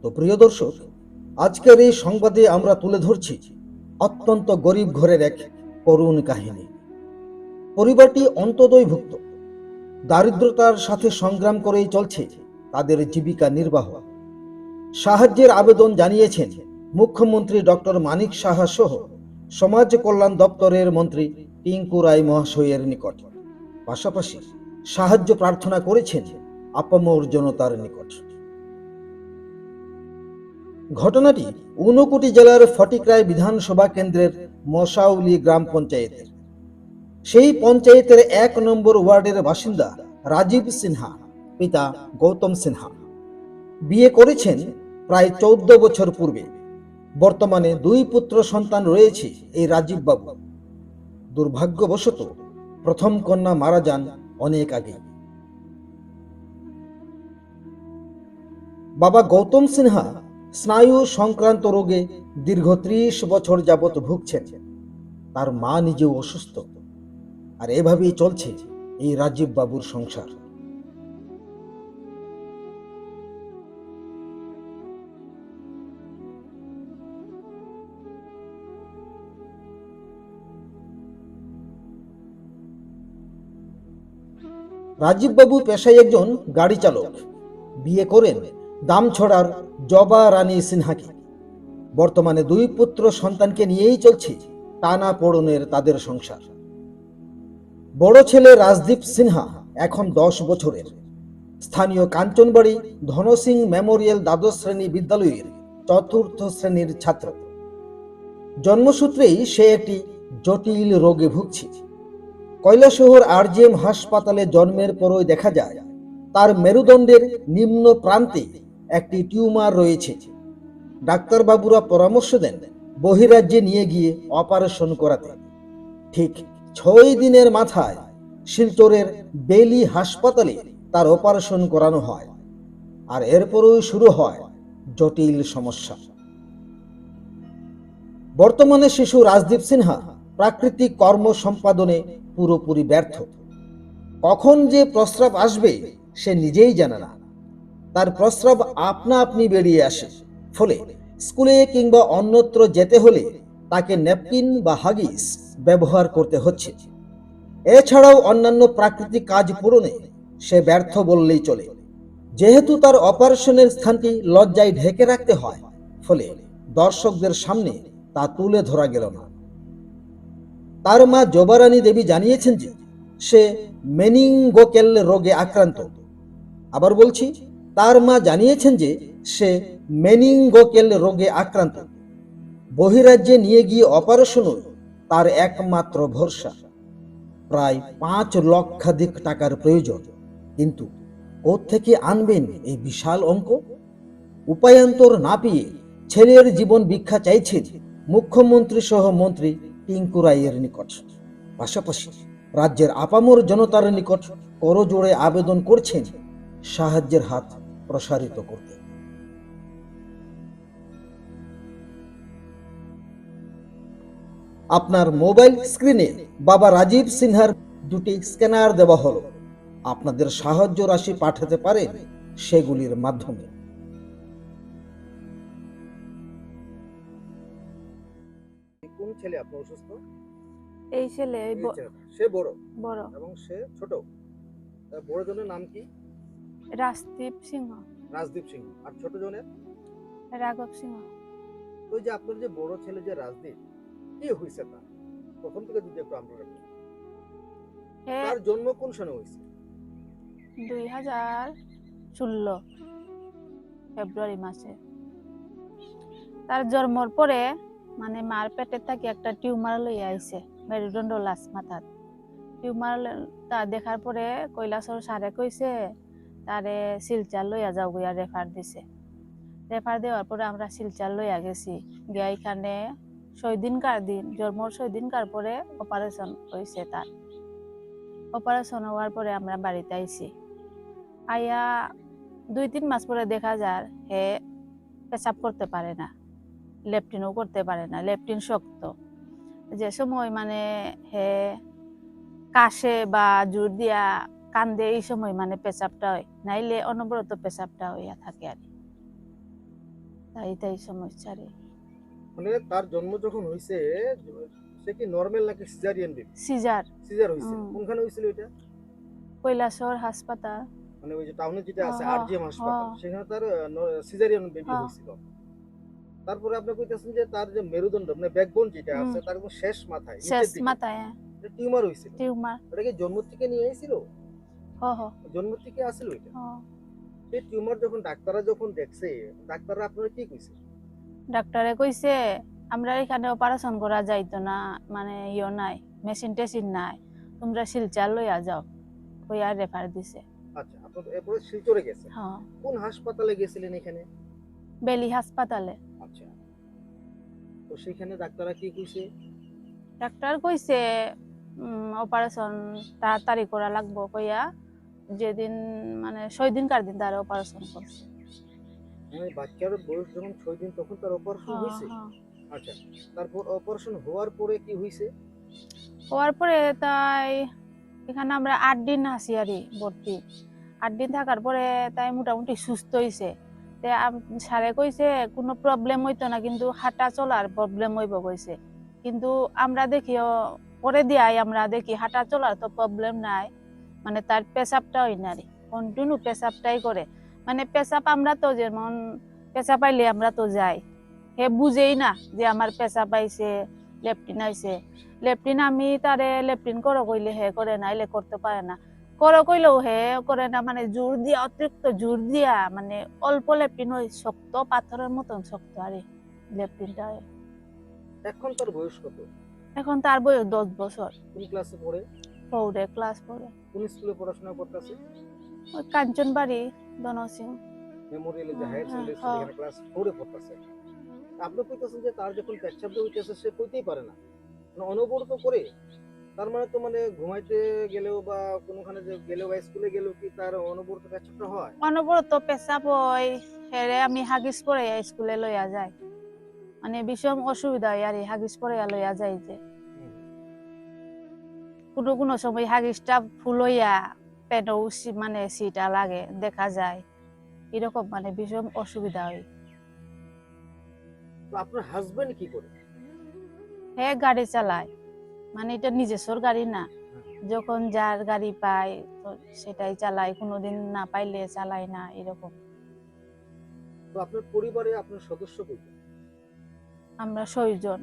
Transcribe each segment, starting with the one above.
তো প্রিয় দর্শক, আজকের এই সংবাদে আমরা তুলে ধরছি অত্যন্ত গরিব ঘরের এক করুণ কাহিনী। পরিবারটি অন্তদয়ভুক্ত, দারিদ্রতার সাথে সংগ্রাম করেই চলছে তাদের জীবিকা নির্বাহ। সাহায্যের আবেদন জানিয়েছেন মুখ্যমন্ত্রী ডক্টর মানিক সাহা সহ সমাজ কল্যাণ দপ্তরের মন্ত্রী টিঙ্কু রায় মহাশয়ের নিকট। পাশাপাশি সাহায্য প্রার্থনা করেছেন আপামর জনতার নিকট। ঘটনাটি ঊনকোটি জেলার ফটিকরায় বিধানসভা কেন্দ্রের মশাউলি গ্রাম পঞ্চায়েতের। সেই পঞ্চায়েতের ১ নম্বর ওয়ার্ডের বাসিন্দা রাজীব সিনহা, পিতা গৌতম সিনহা। বিয়ে করেছেন প্রায় ১৪ বছর পূর্বে। বর্তমানে ২ পুত্র সন্তান রয়েছে এই রাজীব বাবু। দুর্ভাগ্যবশত প্রথম কন্যা মারা যান অনেক আগে। বাবা গৌতম সিনহা স্নায়ু সংক্রান্ত রোগে দীর্ঘ ৩০ বছর যাবৎ ভুগছেন। তার মা নিজেও অসুস্থ। আর এভাবেই চলছে এই রাজীব বাবুর সংসার। রাজীব বাবু পেশায় একজন গাড়ি চালক। বিয়ে করেন দামছড়ার জবা রানী সিনহাকে। বর্তমানে ২ পুত্র সন্তানকে নিয়েই চলছে টানা পোড়নের তাদের সংসার। বড় ছেলে রাজদীপ সিনহা এখন ১০ বছরের। স্থানীয় কাঞ্চনবাড়ি ধনসিং মেমোরিয়াল দ্বাদশ শ্রেণী বিদ্যালয়ের ৪র্থ শ্রেণীর ছাত্র। জন্মসূত্রেই সে একটি জটিল রোগে ভুগছে। কৈলাসহর RGM হাসপাতালে জন্মের পরই দেখা যায় তার মেরুদণ্ডের নিম্ন প্রান্তে একটি টিউমার রয়েছে। ডাক্তারবাবুরা পরামর্শ দেন বহিরাজ্যে নিয়ে গিয়ে অপারেশন করাতে। ঠিক ৬ দিনের মাথায় শিলচরের বেলি হাসপাতালে তার অপারেশন করানো হয়। আর এরপরই শুরু হয় জটিল সমস্যা। বর্তমানে শিশু রাজদীপ সিনহা প্রাকৃতিক কর্ম সম্পাদনে পুরোপুরি ব্যর্থ। কখন যে প্রস্রাব আসবে সে নিজেই জানে না। তার প্রস্রাব আপনা আপনি বেরিয়ে আসে। ফলে স্কুলে কিংবা অন্যত্র যেতে হলে তাকে ন্যাপকিন বা হাগিস ব্যবহার করতে হচ্ছে। এছাড়াও অন্যান্য প্রাকৃতিক কাজ পূরণে সে ব্যর্থ বললেই চলে। যেহেতু তার অপারেশনের স্থানটি লজ্জায় ঢেকে রাখতে হয়, ফলে দর্শকদের সামনে তা তুলে ধরা গেল না। তার মা জবারানী দেবী জানিয়েছেন যে সে মেনিনগোকোকেল রোগে আক্রান্ত। আবার বলছি, তার মা জানিয়েছেন যে সে মেনিনগোকোকেল রোগে আক্রান্ত। বহিরাজ্যে নিয়ে গিয়ে অপারেশনই তার একমাত্র ভরসা। প্রায় ৫ লক্ষাধিক টাকার প্রয়োজন। কিন্তু কোত্থেকে আনবেন এই বিশাল অঙ্ক? উপায়ান্তর না পেয়ে ছেলের জীবন ভিক্ষা চাইছেন মুখ্যমন্ত্রী সহ মন্ত্রী টিঙ্কু রায়ের নিকট। পাশাপাশি রাজ্যের আপামর জনতার নিকট করজোড়ে আবেদন করছেন সাহায্যের হাত প্রসারিত করতে। আপনার মোবাইল স্ক্রিনে বাবা রাজীব সিনহার 2টি স্ক্যানার দেওয়া হলো। আপনাদের সাহায্য রাশি পাঠাতে পারেন সেগুলির মাধ্যমে। কোন ছেলে আপনার অসুস্থ? এই ছেলে সে বড় বড় এবং সে ছোট। বড় জনের নাম কি? রাজদীপ সিংহ। রাজদীপ সিংহ। আর ছোট জনের? রাঘব সিংহ। ওই যে আপনার যে বড় ছেলে যে রাজদীপ, কি হয়েছে তার? প্রথম থেকে যদি একটু আমরা রাখি। তার জন্ম কোন সনে হয়েছে? 2016 ফেব্রুয়ারি মাসে। তার জন্মর পরে মানে মার পেটে থেকে একটা টিউমার লইয়া আইছে মেরুদণ্ড লাস মাথাত। টিউমার তা দেখার পরে কৈলাসর সারে কইছে তারে শিলচার লইয়া যাও গিয়া রেফার দিছে। রেফার দেওয়ার পরে আমরা শিলচার লইয়া গেছি। গিয়া এখানে 6 দিনকার দিন জন্মর 6 দিনকার পরে অপারেশন হয়েছে তার। অপারেশন হওয়ার পরে আমরা বাড়িতে আইছি। আইয়া 2-3 মাস পরে দেখা যায় হে পেশাব করতে পারে না, লেপটিনও করতে পারে না, লেপটিন শক্ত। যে সময় মানে হে কাশে বা জোর দিয়া কান্দে এই সময় মানে পেশাবটা হয়, নাইলে অনবরত পেশাবটা হইয়া থাকে আর। তাই তাই সমস্যা রে। মানে তার জন্ম যখন হয়েছে, সে কি নর্মাল নাকি সিজারিয়ান বেবি? সিজার। সিজার হয়েছিল। কোনখানে হয়েছিল এটা? কৈলাসহর হাসপাতাল। মানে ওই যে টাউনে যেটা হ আছে হ আরজিএম হ হাসপাতাল, সেখানে তার সিজারিয়ান বেবি হ হয়েছিল। তারপরে আপনি কইতেছেন যে তার যে মেরুদণ্ড মানে ব্যাকবোন যেটা হুম, আছে তার একদম শেষ মাথায় শেষ নিচের দিকে মাথায় টিউমার হয়েছিল। টিউমার। এটা কি জন্ম থেকে নিয়ে এসেছিল? হ হ জন্ম থেকে আসলো এটা? হ। সেই টিউমার যখন ডাক্তাররা যখন দেখছে, ডাক্তাররা আপনারা কি কইছে? ডাক্তারে কইছে আমরা এখানে অপারেশন করা যাইতো না, মানে নাই, মেশিন টেশিন নাই, তোমরা শিলচর লইয়া যাও, কইয়া রেফার দিছে। আচ্ছা, আপনারা এরপরে শিলচরে গেছেন। হ্যাঁ, কোন হাসপাতালে গেছিলেন এখানে? বেলি হাসপাতালে। আচ্ছা, তো সেখানে ডাক্তাররা কি কইছে? ডাক্তার কইছে অপারেশন তাড়াতাড়ি করা লাগবো, কইয়া যেদিন মানে 6 দিনকার দিন তার অপারেশন করছে। মানে বাচ্চার বয়স যখন 6 দিন তখন তার অপারেশন হ্যাঁ হয়েছে? হ্যাঁ। আচ্ছা, তারপর অপারেশন হওয়ার পরে কি হয়েছে? হওয়ার পরে তাই এখানে আমরা 8 দিন আছি আরই ভর্তি। 8 দিন থাকার পরে তাই মোটামুটি সুস্থ হইছে। তে স্যারে কইছে কোনো প্রবলেম হইতো না, কিন্তু হাঁটা চলার প্রবলেম হইব কইছে। কিন্তু আমরা দেখিও পরে দিয়াই আমরা দেখি হাঁটা চলার তো প্রবলেম নাই, মানে তার পেশাবটা হয় না রে, কন্টিনিউ পেশাবটাই করে। মানে পেশাব আমরা তো যেমন পেশাব পাইলে আমরা তো যাই, হে বুঝেই না যে আমার পেশাব পাইছে, লেপটিন আইছে। লেপটিন আমি তারে লেপটিন করো কইলে হে করে না, এলে করতে পারে না। করো কইলেও হে করে না, মানে জোর দিয়া, অতিরিক্ত জোর দিয়া, মানে অল্প লেপটিন ওই শক্ত পাথরের মতন শক্ত আরে লেপটিনটা। এখন তার বয়স কত? এখন তার বয়স 10 বছর। কোন ক্লাসে পড়ে? পৌরে ক্লাস পড়ে। কোন স্কুলে পড়াশোনা করতেছে? ওই কাঞ্চনবাড়ি দনসিং। মেমোরিয়াল যে হায়ার হ্যাঁ সেকেন্ডারি স্কুল, হ্যাঁ। এখানে ক্লাস 4 এ পড়তেছে। আপনি কইতেছেন যে তার যখন পেচ্ছাপ হইতেছে সে কইতেই পারে না, মানে অনবরত করে। তার মানে তো মানে ঘুমাইতে গেলেও বা কোনোখানে যে গেলেও বা স্কুলে গেলেও কি তার অনবরত পেচ্ছাপটা হয়? অনবরত পেশাব হয়, হেরে আমি হাগিস পরে স্কুলে লইয়া যাই, মানে ভীষণ অসুবিধা হয় আর হাগিস পরে লইয়া যাই যে কোনো কোনো সময় হাগিসটা ফুলইয়া পেটও মানে সিটা লাগে দেখা যায়, এরকম মানে ভীষণ অসুবিধা হয়। তো আপনার হাজবেন্ড কি করে? হে গাড়ি চালায়, মানে এটা নিজস্বর গাড়ি না, যখন যার গাড়ি পায় তো সেটাই চালায়, কোনোদিন না পাইলে চালায় না, এরকম। তো আপনার পরিবারে আপনার সদস্য কয়জন? আমরা 6 জন।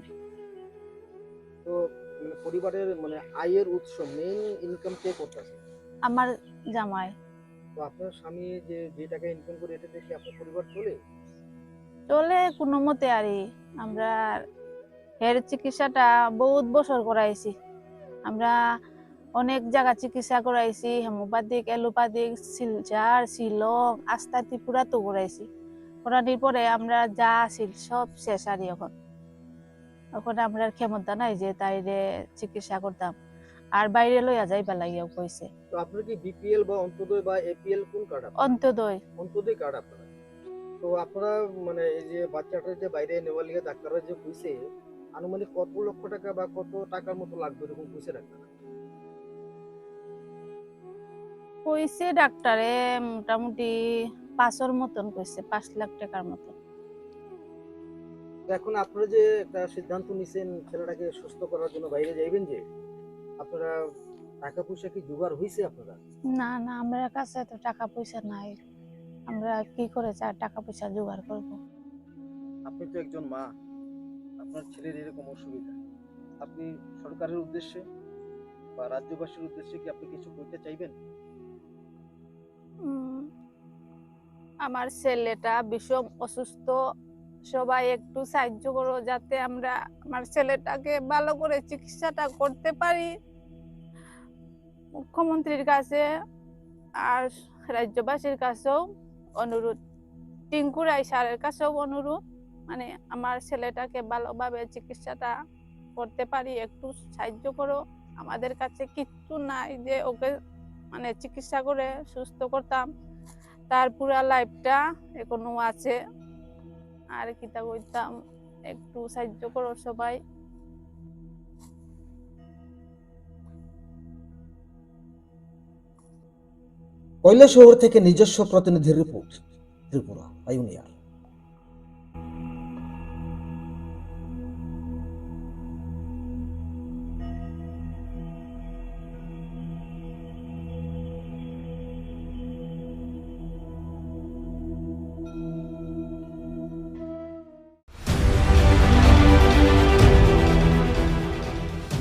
তো মানে পরিবারের মানে আয়ের উৎস, মেইন ইনকাম কে করতেছে? আমার জামাই। তো আপনার স্বামী যে যে টাকা ইনকাম করে এটা দিয়ে কি আপনার পরিবার চলে? চলে কোনো মতে আরই। আমরা হের চিকিৎসাটা বহুত বছর করাইছি, আমরা অনেক জায়গা চিকিৎসা করাইছি, হোমিওপ্যাথিক, এলোপ্যাথিক, শিলচর, শিলং, আস্থা, ত্রিপুরা তো করাইছি। করানোর পরে আমরা যা আছিল সব শেষ আর এখন এখন আমরা ক্ষমতা নাই যে তাইরে চিকিৎসা করতাম, আর বাইরে লইয়া যাইবা লাগিয়াও কইছে। তো আপনার কি বিপিএল বা অন্তোদয় বা এপিএল কোন কার্ড আপনার? অন্তদয়। অন্তোদয় কার্ড আপনারা। তো আপনারা মানে এই যে বাচ্চাটা যে বাইরে নেওয়ার লিগে ডাক্তাররা যে কইছে, আনুমানিক কত লক্ষ টাকা বা কত টাকার মতো লাগবে এরকম কইছে ডাক্তাররা? কইছে ডাক্তারে মোটামুটি 5-এর মতন কইছে, 5 লাখ টাকার মতন। তো এখন আপনারা যে একটা সিদ্ধান্ত নিছেন ছেলেটাকে সুস্থ করার জন্য বাইরে যাইবেন, যে আপনারা টাকা পয়সা কি জোগাড় হইছে আপনারা? না না, আমার কাছে তো টাকা পয়সা নাই, আমরা কি করে টাকা পয়সা জোগাড় করব। আপনি তো একজন মা, আপনার ছেলের এরকম অসুবিধা, আপনি সরকারের উদ্দেশ্যে বা রাজ্যবাসীর উদ্দেশ্যে কি আপনি কিছু বলতে চাইবেন? উম, আমার ছেলেটা ভীষণ অসুস্থ, সবাই একটু সাহায্য করো যাতে আমরা আমার ছেলেটাকে ভালো করে চিকিৎসাটা করতে পারি। মুখ্যমন্ত্রীর কাছে আর রাজ্যবাসীর কাছেও অনুরোধ, টিঙ্কু রায় স্যারের কাছেও অনুরোধ, মানে আমার ছেলেটাকে ভালোভাবে চিকিৎসাটা করতে পারি, একটু সাহায্য করো। আমাদের কাছে কিচ্ছু নাই যে ওকে মানে চিকিৎসা করে সুস্থ করতাম, তার পুরা লাইফটা এখনো আছে, আর কিতা করতাম, একটু সাহায্য করো সবাই। কৈলাসহর থেকে নিজস্ব প্রতিনিধির রিপোর্ট, ত্রিপুরা পাইওনিয়ার।